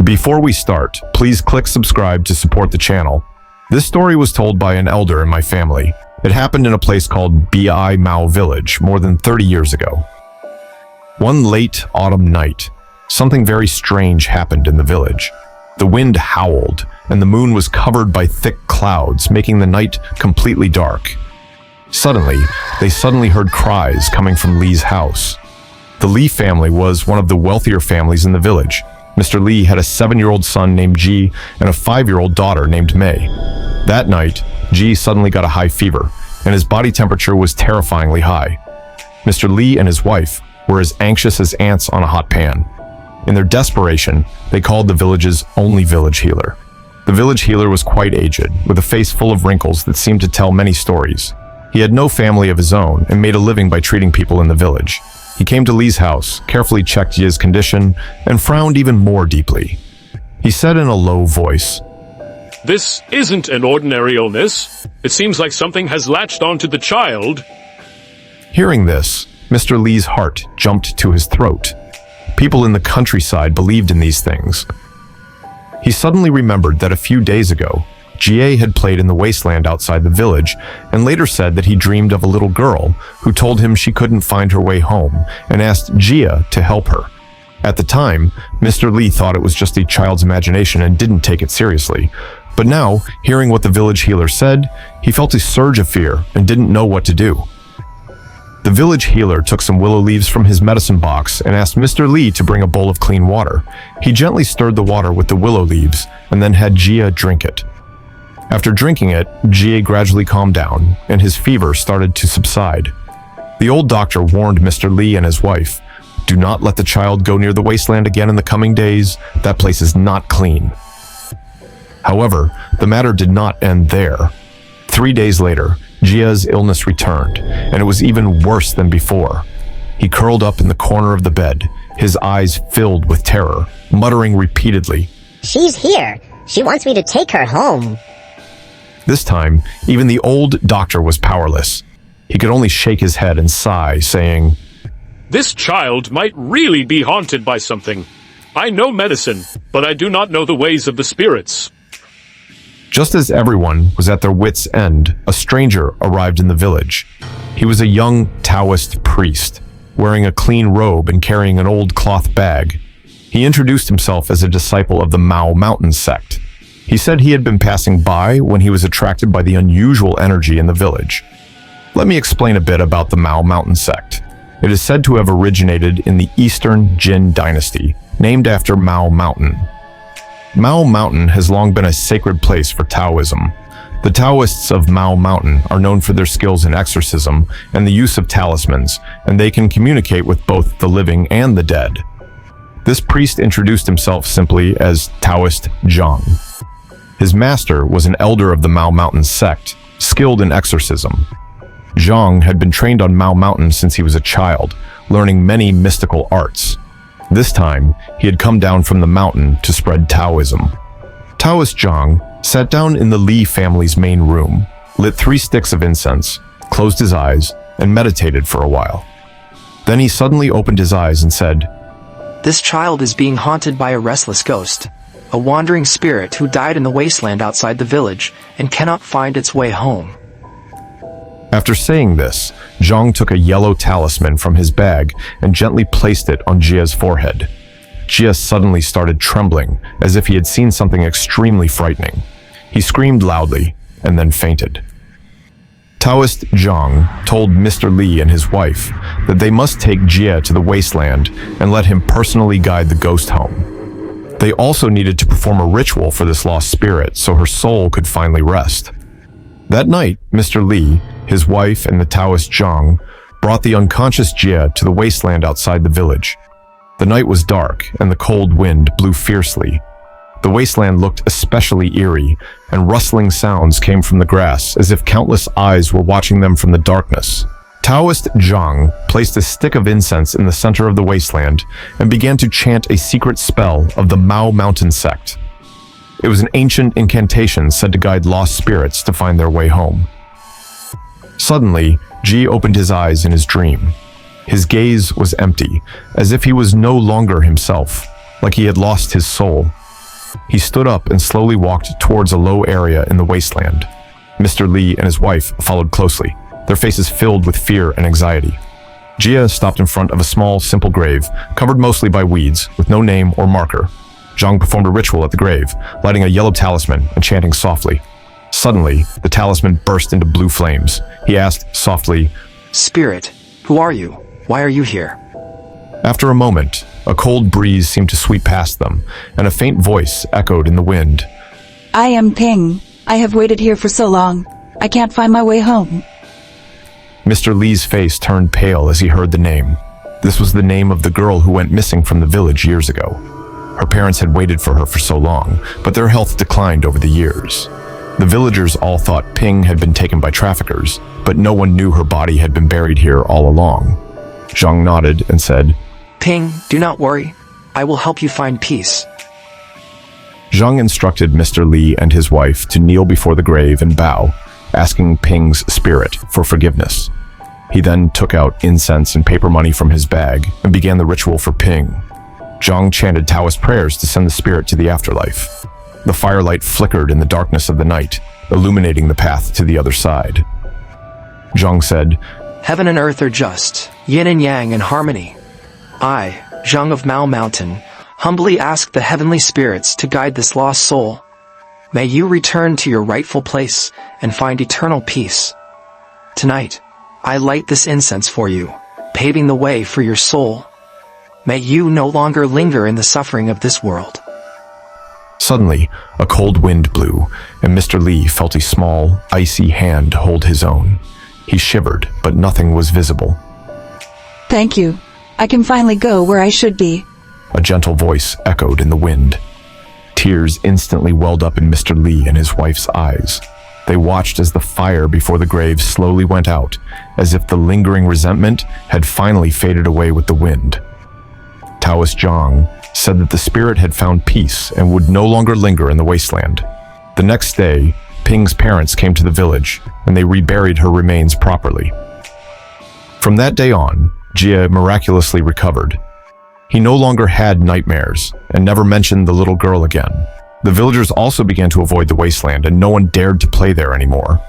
Before we start, please click subscribe to support the channel. This story was told by an elder in my family. It happened in a place called Bei Mao Village more than 30 years ago. One late autumn night, something very strange happened in the village. The wind howled, and the moon was covered by thick clouds, making the night completely dark. Suddenly, they heard cries coming from Li's house. The Li family was one of the wealthier families in the village. Mr. Li had a 7-year-old son named Jie and a 5-year-old daughter named Mei. That night, Jie suddenly got a high fever, and his body temperature was terrifyingly high. Mr. Li and his wife were as anxious as ants on a hot pan. In their desperation, they called the village's only village healer. The village healer was quite aged, with a face full of wrinkles that seemed to tell many stories. He had no family of his own and made a living by treating people in the village. He came to Li's house, carefully checked Jie's condition, and frowned even more deeply. He said in a low voice, "This isn't an ordinary illness. It seems like something has latched onto the child." Hearing this, Mr. Li's heart jumped to his throat. People in the countryside believed in these things. He suddenly remembered that a few days ago, Jie had played in the wasteland outside the village and later said that he dreamed of a little girl who told him she couldn't find her way home and asked Jie to help her. At the time, Mr. Li thought it was just a child's imagination and didn't take it seriously. But now, hearing what the village healer said, he felt a surge of fear and didn't know what to do. The village healer took some willow leaves from his medicine box and asked Mr. Li to bring a bowl of clean water. He gently stirred the water with the willow leaves and then had Jie drink it. After drinking it, Jie gradually calmed down, and his fever started to subside. The old doctor warned Mr. Li and his wife, "Do not let the child go near the wasteland again in the coming days. That place is not clean." However, the matter did not end there. 3 days later, Jie's illness returned, and it was even worse than before. He curled up in the corner of the bed, his eyes filled with terror, muttering repeatedly, "She's here. She wants me to take her home." This time, even the old doctor was powerless. He could only shake his head and sigh, saying, "This child might really be haunted by something. I know medicine, but I do not know the ways of the spirits." Just as everyone was at their wits' end, a stranger arrived in the village. He was a young Taoist priest, wearing a clean robe and carrying an old cloth bag. He introduced himself as a disciple of the Mao Mountain sect. He said he had been passing by when he was attracted by the unusual energy in the village. Let me explain a bit about the Mao Mountain sect. It is said to have originated in the Eastern Jin dynasty, named after Mao Mountain. Mao Mountain has long been a sacred place for Taoism. The Taoists of Mao Mountain are known for their skills in exorcism and the use of talismans, and they can communicate with both the living and the dead. This priest introduced himself simply as Taoist Zhang. His master was an elder of the Mao Mountain sect, skilled in exorcism. Zhang had been trained on Mao Mountain since he was a child, learning many mystical arts. This time, he had come down from the mountain to spread Taoism. Taoist Zhang sat down in the Li family's main room, lit 3 sticks of incense, closed his eyes, and meditated for a while. Then he suddenly opened his eyes and said, "This child is being haunted by a restless ghost, a wandering spirit who died in the wasteland outside the village and cannot find its way home." After saying this, Zhang took a yellow talisman from his bag and gently placed it on Jie's forehead. Jie suddenly started trembling, as if he had seen something extremely frightening. He screamed loudly and then fainted. Taoist Zhang told Mr. Li and his wife that they must take Jie to the wasteland and let him personally guide the ghost home. They also needed to perform a ritual for this lost spirit so her soul could finally rest. That night, Mr. Li, his wife, and the Taoist Zhang brought the unconscious Jie to the wasteland outside the village. The night was dark, and the cold wind blew fiercely. The wasteland looked especially eerie, and rustling sounds came from the grass as if countless eyes were watching them from the darkness. Taoist Zhang placed a stick of incense in the center of the wasteland and began to chant a secret spell of the Mao Mountain sect. It was an ancient incantation said to guide lost spirits to find their way home. Suddenly, Jie opened his eyes in his dream. His gaze was empty, as if he was no longer himself, like he had lost his soul. He stood up and slowly walked towards a low area in the wasteland. Mr. Li and his wife followed closely, their faces filled with fear and anxiety. Jie stopped in front of a small, simple grave, covered mostly by weeds, with no name or marker. Zhang performed a ritual at the grave, lighting a yellow talisman and chanting softly. Suddenly, the talisman burst into blue flames. He asked softly, "Spirit, who are you? Why are you here?" After a moment, a cold breeze seemed to sweep past them, and a faint voice echoed in the wind. "I am Ping. I have waited here for so long. I can't find my way home." Mr. Li's face turned pale as he heard the name. This was the name of the girl who went missing from the village years ago. Her parents had waited for her for so long, but their health declined over the years. The villagers all thought Ping had been taken by traffickers, but no one knew her body had been buried here all along. Zhang nodded and said, "Ping, do not worry. I will help you find peace." Zhang instructed Mr. Li and his wife to kneel before the grave and bow, asking Ping's spirit for forgiveness. He then took out incense and paper money from his bag and began the ritual for Ping. Zhang chanted Taoist prayers to send the spirit to the afterlife. The firelight flickered in the darkness of the night, illuminating the path to the other side. Zhang said, "Heaven and earth are just, yin and yang in harmony. I, Zhang of Mao Mountain, humbly ask the heavenly spirits to guide this lost soul. May you return to your rightful place and find eternal peace. Tonight, I light this incense for you, paving the way for your soul. May you no longer linger in the suffering of this world." Suddenly, a cold wind blew, and Mr. Li felt a small, icy hand hold his own. He shivered, but nothing was visible. "Thank you. I can finally go where I should be." A gentle voice echoed in the wind. Tears instantly welled up in Mr. Li and his wife's eyes. They watched as the fire before the grave slowly went out, as if the lingering resentment had finally faded away with the wind. Taoist Zhang said that the spirit had found peace and would no longer linger in the wasteland. The next day, Ping's parents came to the village, and they reburied her remains properly. From that day on, Jie miraculously recovered. He no longer had nightmares, and never mentioned the little girl again. The villagers also began to avoid the wasteland, and no one dared to play there anymore.